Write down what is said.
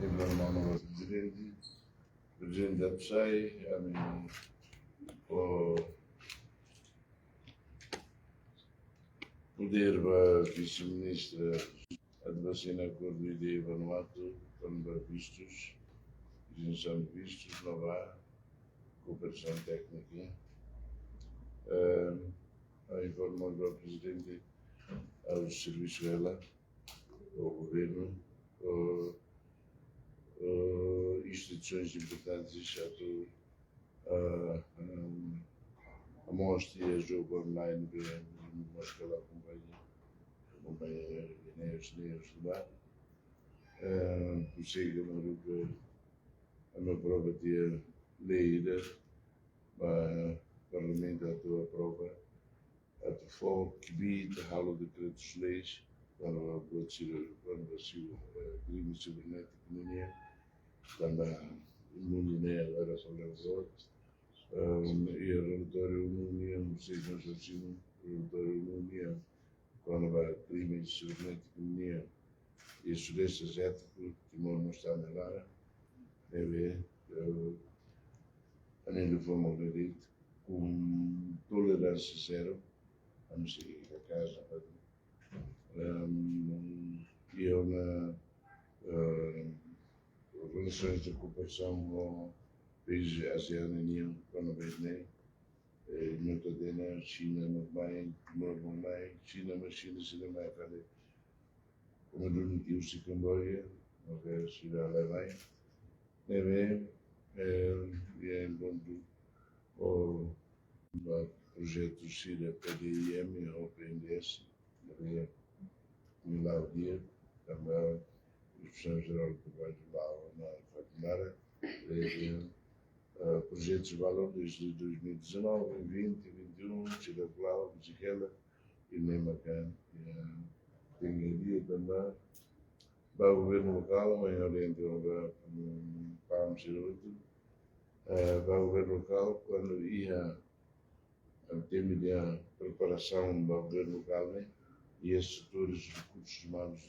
Imran Presidente da PSAI, o poder da vice-ministra a vacina acordo de Vanuatu, quando vistos, isenção de vistos, não há cooperação técnica. A informar ao Presidente, aos serviços dela, ao Governo, instituições importantes, a mostra e a jogo online de uma escola acompanha Guiné-Os lá. Consigo a minha prova de leira, a Parlamento a tua prova, a tua foco, que vi, a aula de decretos leis, quando a crime cibernético comunhão, quando a imunidade agora sobre os outros, e o relatório união, vocês não assinam o relatório união, quando a crime cibernético comunhão, e os sudestes éticos, que não está na Lara, deve a nível formal de direito, com tolerância zero, a não ser que a casa, e eu na relações de cooperação com países asiânicos, quando vem, não tem China, não vai, China, mas China vai fazer. Como não tinha o Camboja, não vai China vai, deve em ponto o projeto China PDIM ou PNDS, deve lá o dia, também a Inspeção Geral do Trabalho lá na faculdade, projetos de valor desde 2019, 2020, 2021, Chile Blau, Bicicleta, e Nemacan, tem dia também, para o governo local, em Oriente, para o Chiruto, para o governo local, quando ia ter a preparação do governo local, e esses setores de recursos humanos